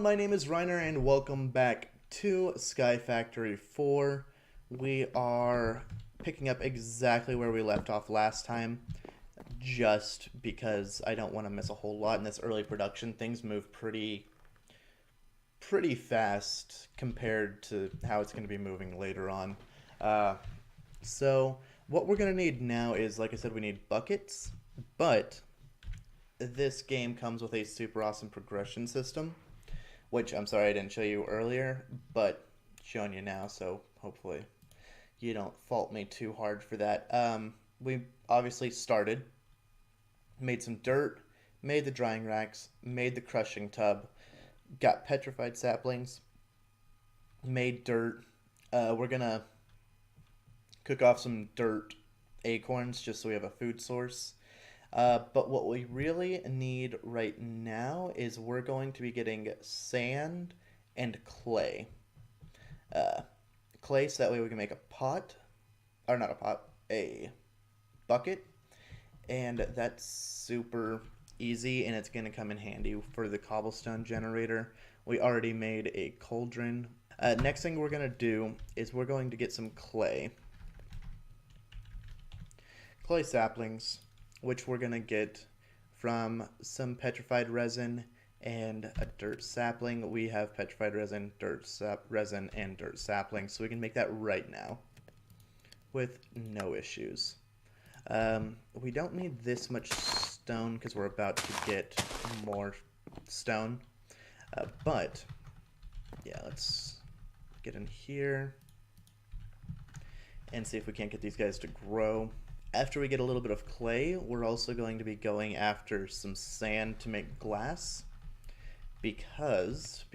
my name is Reiner and welcome back to Sky Factory 4. We are picking up exactly where we left off last time, just because I don't want to miss a whole lot in this early production. Things move pretty fast compared to how it's going to be moving later on. So what we're going to need now is, like I said, we need buckets, but this game comes with a super awesome progression system, which I'm sorry I didn't show you earlier, but showing you now, so hopefully you don't fault me too hard for that. We obviously started, made some dirt, made the drying racks, made the crushing tub, got petrified saplings, made dirt. We're gonna cook off some dirt acorns just so we have a food source. But what we really need right now is we're going to be getting sand and clay. Uh, Clay so that way we can make a pot, or not a pot, a bucket, and that's super easy and it's going to come in handy for the cobblestone generator. We already made a cauldron. Next thing we're going to do is we're going to get some clay saplings, which we're going to get from some petrified resin and a dirt sapling. We have petrified resin, resin, and dirt sapling, so we can make that right now with no issues. We don't need this much stone because we're about to get more stone. But, yeah, let's get in here and see if we can't get these guys to grow. After we get a little bit of clay, we're also going to be going after some sand to make glass. Because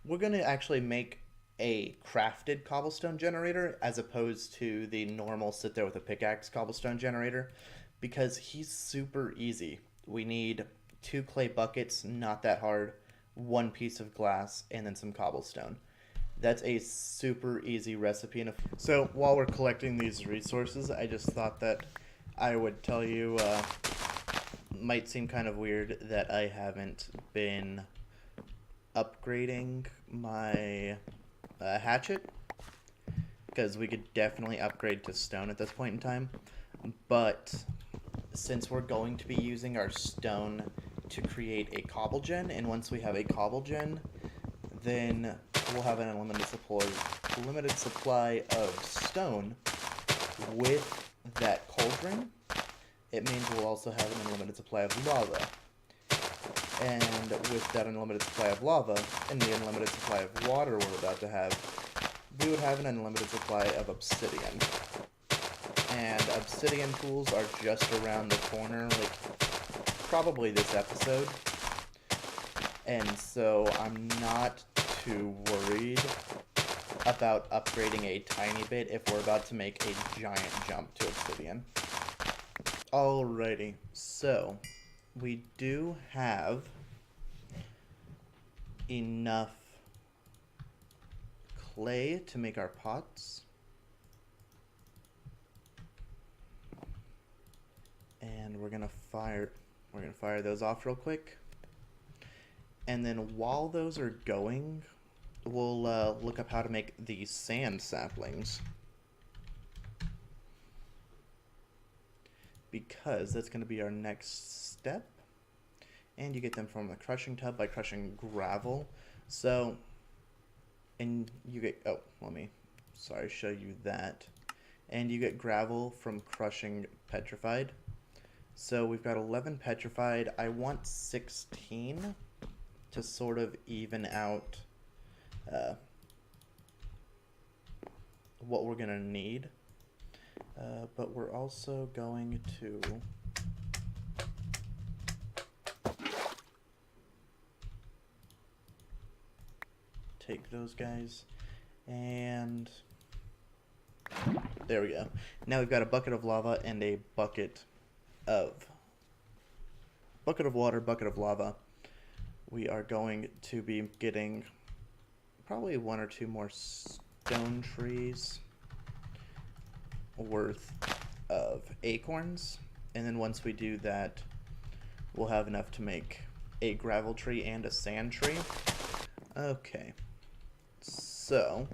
we're going to actually make a crafted cobblestone generator as opposed to the normal sit there with a pickaxe cobblestone generator, because he's super easy. We need 2 clay buckets, not that hard, 1 piece of glass, and then some cobblestone. That's a super easy recipe. So while we're collecting these resources, I just thought that I would tell you, might seem kind of weird that I haven't been upgrading my hatchet, because we could definitely upgrade to stone at this point in time. But since we're going to be using our stone to create a cobble gen, and once we have a cobble gen, then we'll have an unlimited supply of stone. With that cauldron, it means we'll also have an unlimited supply of lava. And with that unlimited supply of lava and the unlimited supply of water we're about to have, we would have an unlimited supply of obsidian. And obsidian tools are just around the corner, like probably this episode. And so I'm not too worried about upgrading a tiny bit if we're about to make a giant jump to obsidian. Alrighty, so we do have enough clay to make our pots. And we're gonna fire those off real quick. And then while those are going, we'll look up how to make the sand saplings, because that's going to be our next step. And you get them from the crushing tub by crushing gravel. So, and you get, show you that. And you get gravel from crushing petrified. So we've got 11 petrified. I want 16 to sort of even out what we're going to need. But we're also going to take those guys, and there we go. Now we've got a bucket of lava and a bucket of water, bucket of lava. We are going to be getting probably 1 or 2 more stone trees worth of acorns, and then once we do that, we'll have enough to make a gravel tree and a sand tree. Okay, so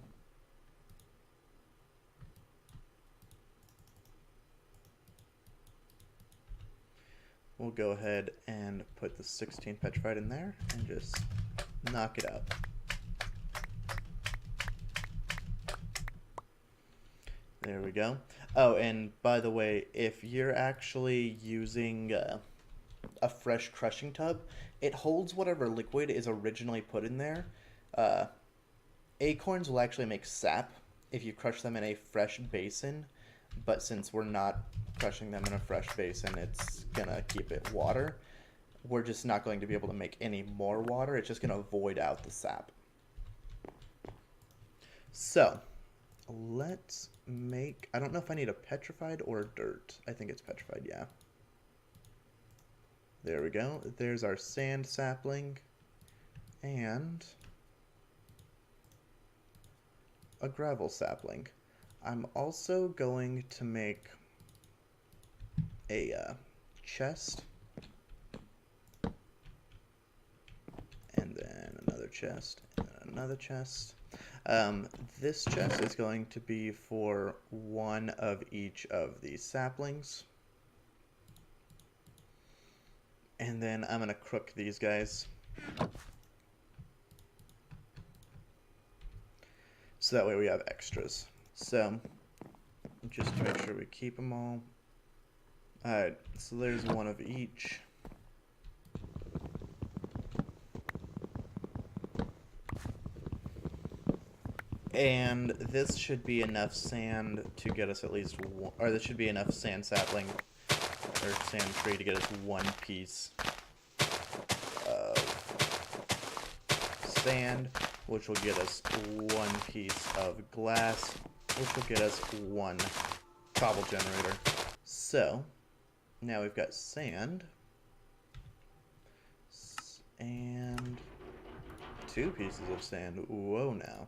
we'll go ahead and put the 16 petrified in there and just knock it out. There we go. Oh, and by the way, if you're actually using a fresh crushing tub, it holds whatever liquid is originally put in there. Acorns will actually make sap if you crush them in a fresh basin, but since we're not crushing them in a fresh basin, it's gonna keep it water. We're just not going to be able to make any more water. It's just gonna void out the sap. So, let's make, I don't know if I need a petrified or a dirt. I think it's petrified, yeah. There we go. There's our sand sapling and a gravel sapling. I'm also going to make a chest and then another chest and then another chest. This chest is going to be for one of each of these saplings. And then I'm going to crook these guys. So that way we have extras. So, just to make sure we keep them all. Alright, so there's one of each. And this should be enough sand to get us at least one, or this should be enough sand sapling or sand tree to get us one piece of sand, which will get us one piece of glass, which will get us one cobble generator. So now we've got sand and 2 pieces of sand. Whoa, now.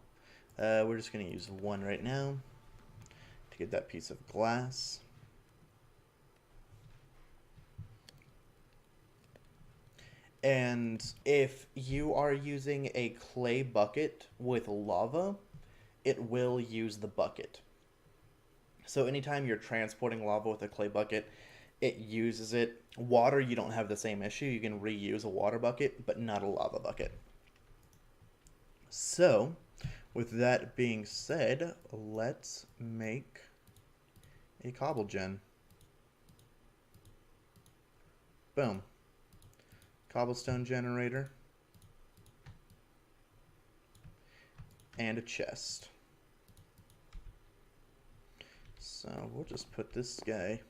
We're just going to use 1 right now to get that piece of glass. And if you are using a clay bucket with lava, it will use the bucket. So anytime you're transporting lava with a clay bucket, it uses it. Water, you don't have the same issue. You can reuse a water bucket, but not a lava bucket. So, with that being said, let's make a cobble gen. Boom. Cobblestone generator. And a chest. So we'll just put this guy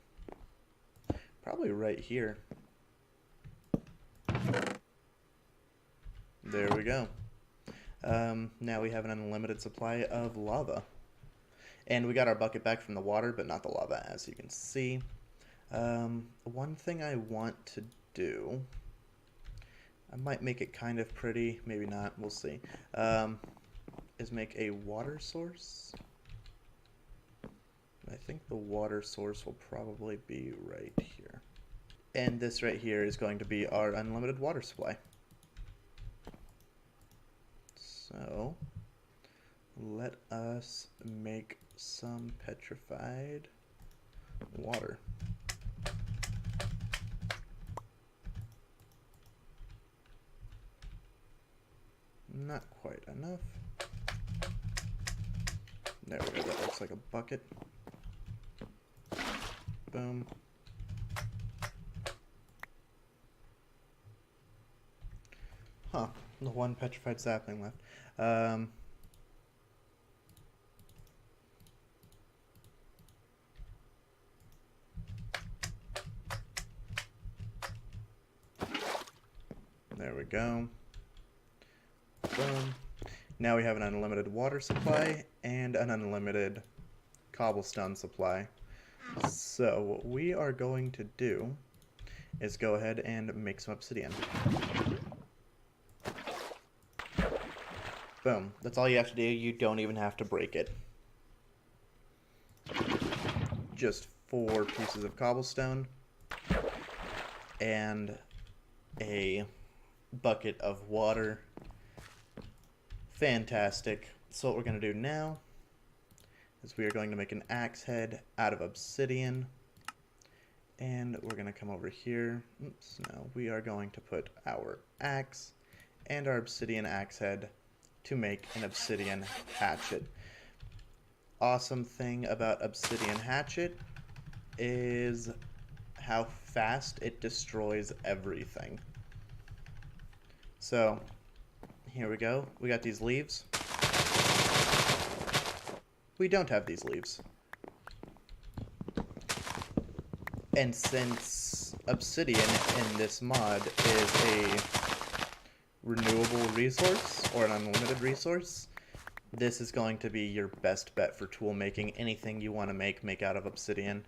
probably right here. There we go. Now we have an unlimited supply of lava. And we got our bucket back from the water, but not the lava, as you can see. One thing I want to do, I might make it kind of pretty, maybe not, we'll see, is make a water source. I think the water source will probably be right here. And this right here is going to be our unlimited water supply. So, let us make some petrified water. Not quite enough. There we go, that looks like a bucket. Boom. Huh, the 1 petrified sapling left. There we go. Boom. Now we have an unlimited water supply and an unlimited cobblestone supply. So what we are going to do is go ahead and make some obsidian. Boom. That's all you have to do. You don't even have to break it. Just 4 pieces of cobblestone and a bucket of water. Fantastic. So what we're going to do now is we are going to make an axe head out of obsidian. And we're going to come over here. Oops, no. We are going to put our axe and our obsidian axe head to make an obsidian hatchet. Awesome thing about obsidian hatchet is how fast it destroys everything. So, here we go. We got these leaves. We don't have these leaves. And since obsidian in this mod is a renewable resource, or an unlimited resource, this is going to be your best bet for tool making. Anything you want to make out of obsidian.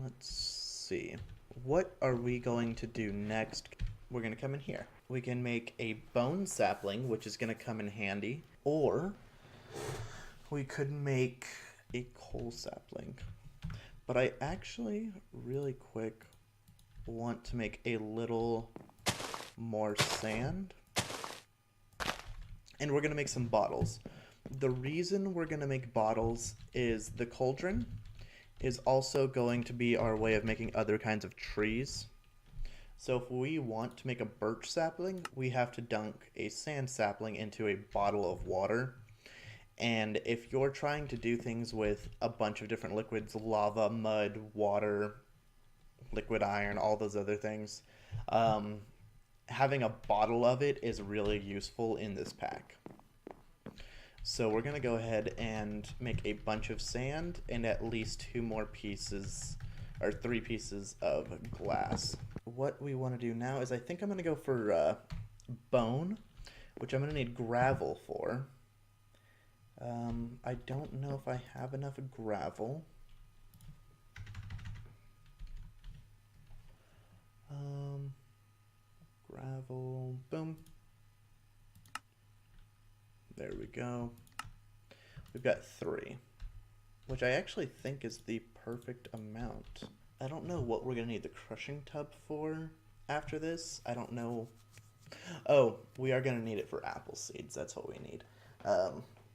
Let's see. What are we going to do next? We're going to come in here. We can make a bone sapling, which is going to come in handy. Or we could make a coal sapling. But I actually, really quick, want to make a little more sand. And we're going to make some bottles. The reason we're going to make bottles is the cauldron is also going to be our way of making other kinds of trees. So if we want to make a birch sapling, we have to dunk a sand sapling into a bottle of water. And if you're trying to do things with a bunch of different liquids, lava, mud, water, liquid iron, all those other things, having a bottle of it is really useful in this pack. So we're going to go ahead and make a bunch of sand and at least 2 more pieces, or 3 pieces of glass. What we want to do now is I think I'm going to go for bone, which I'm going to need gravel for. I don't know if I have enough gravel. Gravel, boom. There we go. We've got 3, which I actually think is the perfect amount. I don't know what we're going to need the crushing tub for after this. I don't know. Oh, we are going to need it for apple seeds. That's what we need.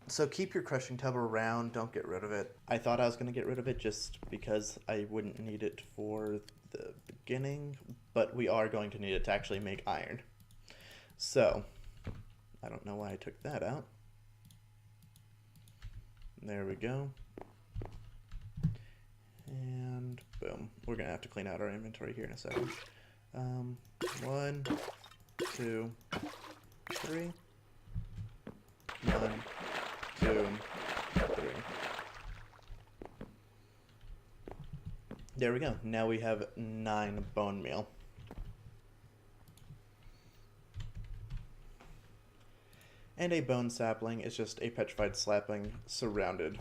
So keep your crushing tub around. Don't get rid of it. I thought I was going to get rid of it just because I wouldn't need it for the beginning, but we are going to need it to actually make iron. So, I don't know why I took that out. There we go. And boom. We're going to have to clean out our inventory here in a second. 1, 2, 3. 1, 2, 3. There we go. Now we have 9 bone meal. And a bone sapling is just a petrified sapling surrounded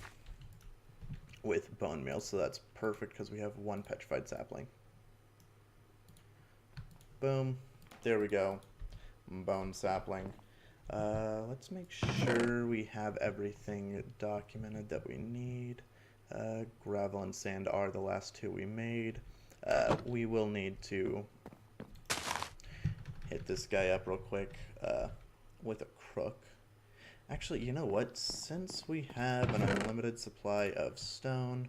with bone meal. So that's perfect because we have 1 petrified sapling. Boom. There we go. Bone sapling. Let's make sure we have everything documented that we need. Gravel and sand are the last 2 we made. We will need to hit this guy up real quick with a crook. Actually, you know what? Since we have an unlimited supply of stone,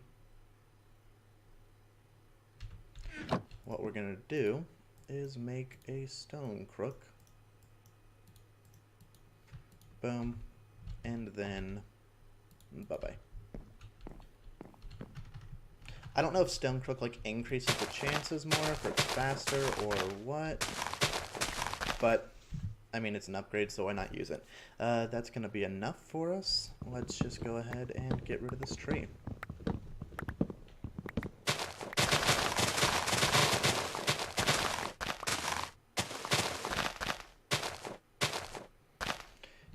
what we're going to do is make a stone crook. Boom. And then, bye-bye. I don't know if stone crook like increases the chances more, if it's faster or what, but I mean, it's an upgrade, so why not use it? That's going to be enough for us. Let's just go ahead and get rid of this tree.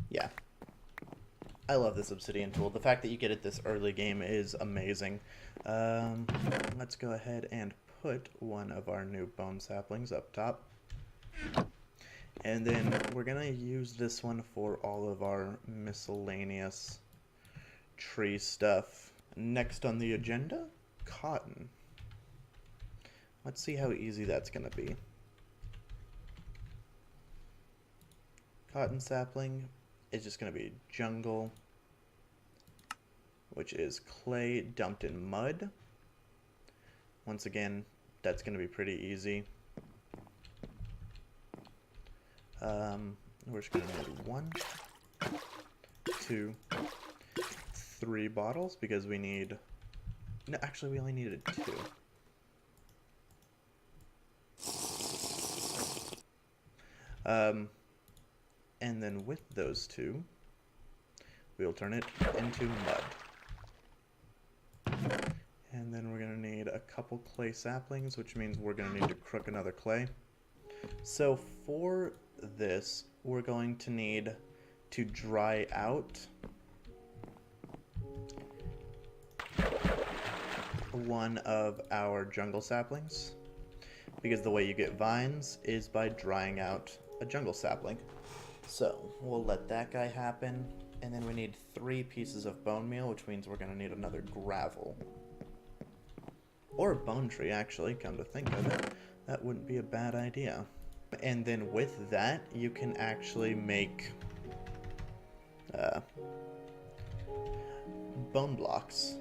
Yeah. I love this obsidian tool. The fact that you get it this early game is amazing. Let's go ahead and put one of our new bone saplings up top. And then we're going to use this one for all of our miscellaneous tree stuff. Next on the agenda, cotton. Let's see how easy that's going to be. cotton sapling is just going to be jungle, which is clay dumped in mud. Once again, that's going to be pretty easy. We're just going to need 1, 2, 3 bottles because we need... No, actually, we only needed 2. And then with those 2, we'll turn it into mud. And then we're going to need a couple clay saplings, which means we're going to need to crook another clay. So for this, we're going to need to dry out one of our jungle saplings, because the way you get vines is by drying out a jungle sapling. So we'll let that guy happen, and then we need 3 pieces of bone meal, which means we're going to need another gravel. Or a bone tree, actually, come to think of it. That wouldn't be a bad idea. And then with that, you can actually make bone blocks.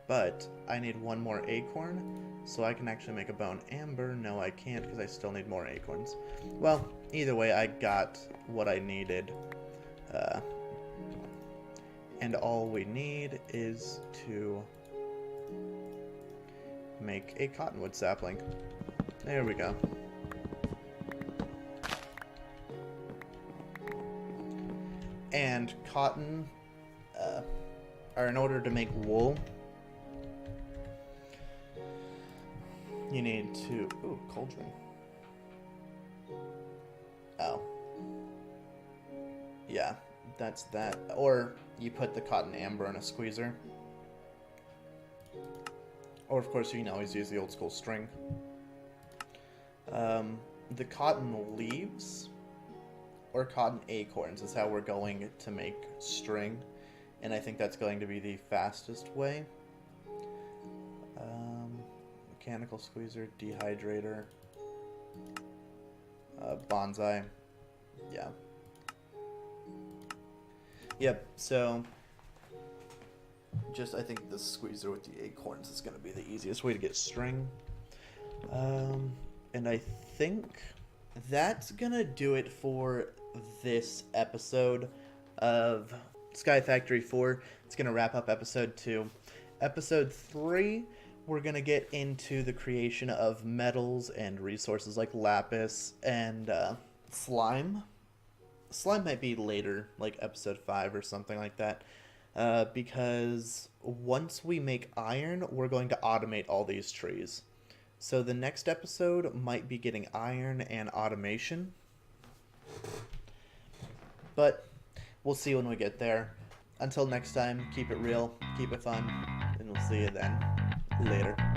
But I need 1 more acorn, so I can actually make a bone amber. No, I can't, because I still need more acorns. Well, either way, I got what I needed. And all we need is to make a cottonwood sapling. There we go. And cotton, or in order to make wool, you need to... Ooh, cauldron. Oh. Yeah, that's that. Or you put the cotton amber in a squeezer. Or, of course, you can always use the old school string. The cotton leaves, or cotton acorns, is how we're going to make string. And I think that's going to be the fastest way. Mechanical squeezer, dehydrator, bonsai, yeah. Yep, so just I think the squeezer with the acorns is going to be the easiest way to get string. And I think that's going to do it for this episode of Sky Factory 4. It's going to wrap up episode 2. Episode 3, we're going to get into the creation of metals and resources like lapis and slime. Slime might be later, like episode 5 or something like that. Because once we make iron, we're going to automate all these trees. So the next episode might be getting iron and automation. But we'll see when we get there. Until next time, keep it real, keep it fun, and we'll see you then. Later.